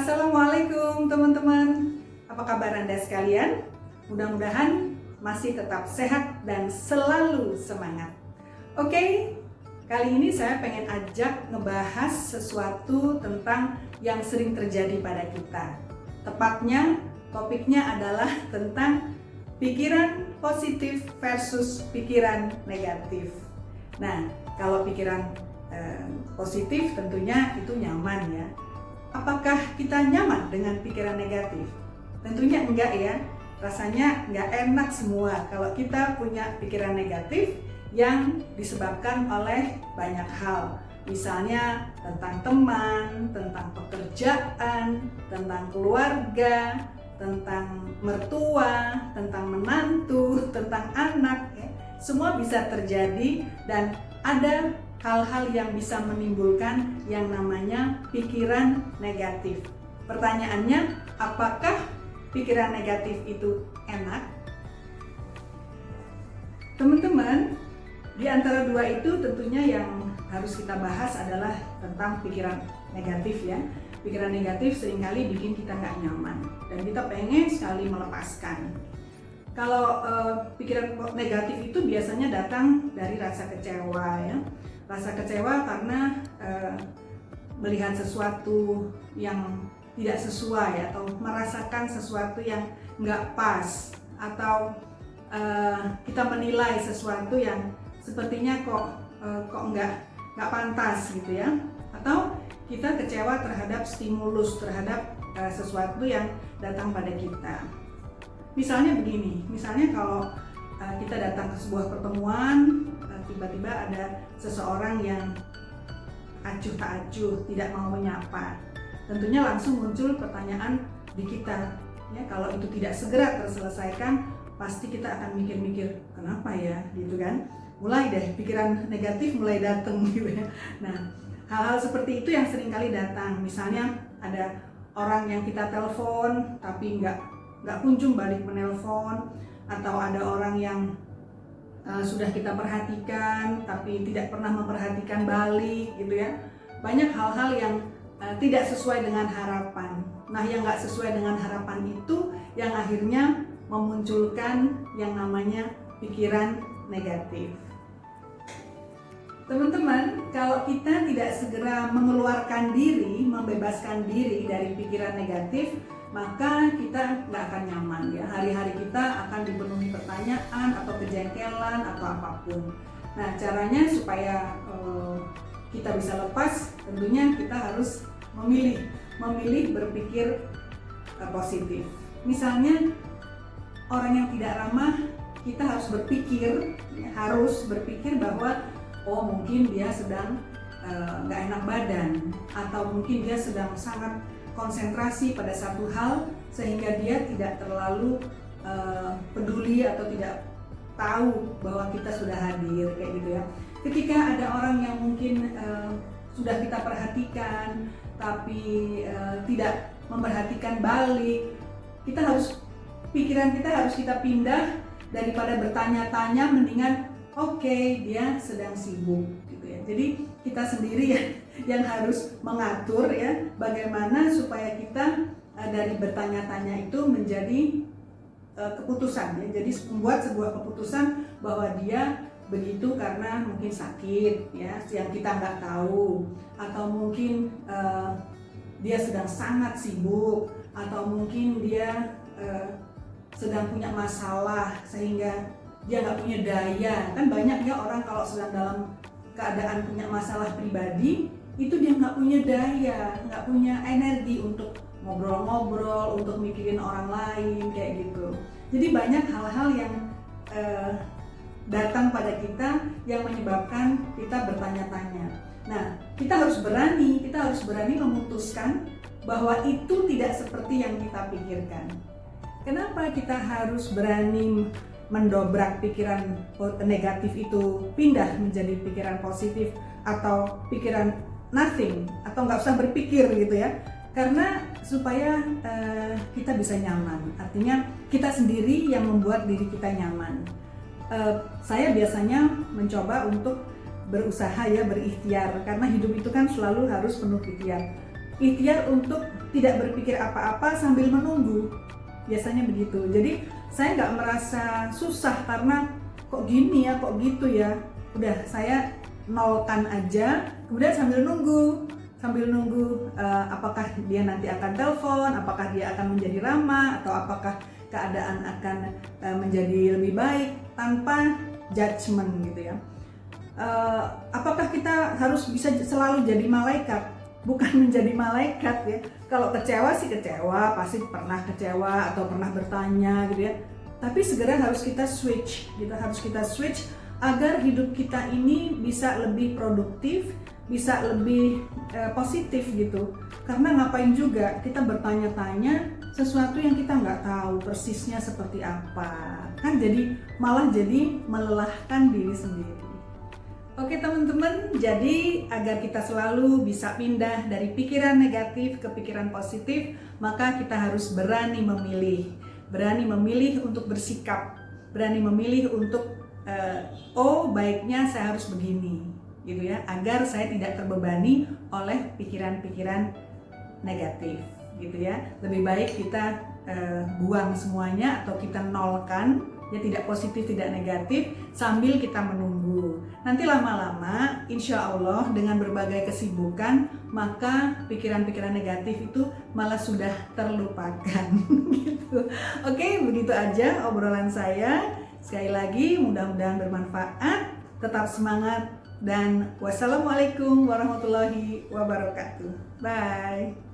Assalamualaikum teman-teman. Apa kabar Anda sekalian? Mudah-mudahan masih tetap sehat dan selalu semangat. Oke, kali ini saya pengen ajak ngebahas sesuatu tentang yang sering terjadi pada kita. Tepatnya topiknya adalah tentang pikiran positif versus pikiran negatif. Nah, kalau pikiran positif tentunya itu nyaman ya. Apakah kita nyaman dengan pikiran negatif? Tentunya enggak ya. Rasanya enggak enak semua kalau kita punya pikiran negatif yang disebabkan oleh banyak hal. Misalnya tentang teman, tentang pekerjaan, tentang keluarga, tentang mertua, tentang menantu, tentang anak ya. Semua bisa terjadi dan ada hal-hal yang bisa menimbulkan yang namanya pikiran negatif. Pertanyaannya, apakah pikiran negatif itu enak? Teman-teman, di antara dua itu tentunya yang harus kita bahas adalah tentang pikiran negatif ya. Pikiran negatif seringkali bikin kita nggak nyaman dan kita pengen sekali melepaskan. Kalau pikiran negatif itu biasanya datang dari rasa kecewa ya. Rasa kecewa karena melihat sesuatu yang tidak sesuai atau merasakan sesuatu yang nggak pas atau kita menilai sesuatu yang sepertinya kok nggak pantas gitu ya, atau kita kecewa terhadap stimulus, terhadap sesuatu yang datang pada kita. Misalnya begini, misalnya kalau kita datang ke sebuah pertemuan, tiba-tiba ada seseorang yang acuh tak acuh, tidak mau menyapa. Tentunya langsung muncul pertanyaan di kita. Ya, kalau itu tidak segera terselesaikan, pasti kita akan mikir-mikir, kenapa ya, gitu kan? Mulai deh pikiran negatif mulai datang gitu ya. Nah, hal-hal seperti itu yang sering kali datang. Misalnya ada orang yang kita telepon tapi nggak kunjung balik menelpon, atau ada orang yang sudah kita perhatikan tapi tidak pernah memperhatikan balik gitu ya. Banyak hal-hal yang tidak sesuai dengan harapan. Nah, yang nggak sesuai dengan harapan itu yang akhirnya memunculkan yang namanya pikiran negatif. Teman-teman, kalau kita tidak segera mengeluarkan diri, membebaskan diri dari pikiran negatif, maka kita nggak akan nyaman ya. Hari-hari kita akan dipenuhi pertanyaan atau kejengkelan atau apapun. Nah, caranya supaya kita bisa lepas, tentunya kita harus memilih berpikir positif. Misalnya orang yang tidak ramah, kita harus berpikir bahwa oh mungkin dia sedang nggak enak badan, atau mungkin dia sedang sangat konsentrasi pada satu hal sehingga dia tidak terlalu peduli atau tidak tahu bahwa kita sudah hadir kayak gitu ya. Ketika ada orang yang mungkin sudah kita perhatikan tapi tidak memperhatikan balik, pikiran kita harus kita pindah daripada bertanya-tanya, mendingan oke, dia sedang sibuk gitu ya. Jadi kita sendiri yang harus mengatur ya bagaimana supaya kita dari bertanya-tanya itu menjadi keputusan ya. Jadi membuat sebuah keputusan bahwa dia begitu karena mungkin sakit ya yang kita nggak tahu, atau mungkin dia sedang sangat sibuk, atau mungkin dia sedang punya masalah sehingga dia nggak punya daya. Kan banyak ya orang kalau sedang dalam keadaan punya masalah pribadi, itu dia nggak punya daya, nggak punya energi untuk ngobrol-ngobrol, untuk mikirin orang lain kayak gitu. Jadi banyak hal-hal yang datang pada kita yang menyebabkan kita bertanya-tanya. Nah, kita harus berani memutuskan bahwa itu tidak seperti yang kita pikirkan. Kenapa kita harus berani mendobrak pikiran negatif itu pindah menjadi pikiran positif atau pikiran nothing, atau nggak usah berpikir gitu ya? Karena supaya kita bisa nyaman. Artinya kita sendiri yang membuat diri kita nyaman. Saya biasanya mencoba untuk berusaha ya, berikhtiar, karena hidup itu kan selalu harus penuh ikhtiar. ikhtiar untuk tidak berpikir apa-apa sambil menunggu. Biasanya begitu. Jadi saya nggak merasa susah karena kok gini ya, kok gitu ya. Udah, saya nolkan aja, kemudian sambil nunggu apakah dia nanti akan telepon, apakah dia akan menjadi ramah, atau apakah keadaan akan menjadi lebih baik tanpa judgement gitu ya. Apakah kita harus bisa selalu jadi malaikat? Bukan menjadi malaikat ya. Kalau kecewa sih kecewa, pasti pernah kecewa atau pernah bertanya gitu ya. Tapi segera harus kita switch gitu, harus kita switch agar hidup kita ini bisa lebih produktif, bisa lebih positif gitu. Karena ngapain juga kita bertanya-tanya sesuatu yang kita nggak tahu persisnya seperti apa. Kan malah jadi melelahkan diri sendiri. Oke teman-teman, jadi agar kita selalu bisa pindah dari pikiran negatif ke pikiran positif, maka kita harus berani memilih untuk bersikap, berani memilih untuk baiknya saya harus begini, gitu ya, agar saya tidak terbebani oleh pikiran-pikiran negatif, gitu ya. Lebih baik kita buang semuanya atau kita nolkan, ya, tidak positif, tidak negatif, sambil kita menunggu. Nanti lama-lama, insya Allah dengan berbagai kesibukan, maka pikiran-pikiran negatif itu malah sudah terlupakan. Gitu. Oke, begitu aja obrolan saya. Sekali lagi, mudah-mudahan bermanfaat. Tetap semangat dan wassalamualaikum warahmatullahi wabarakatuh. Bye.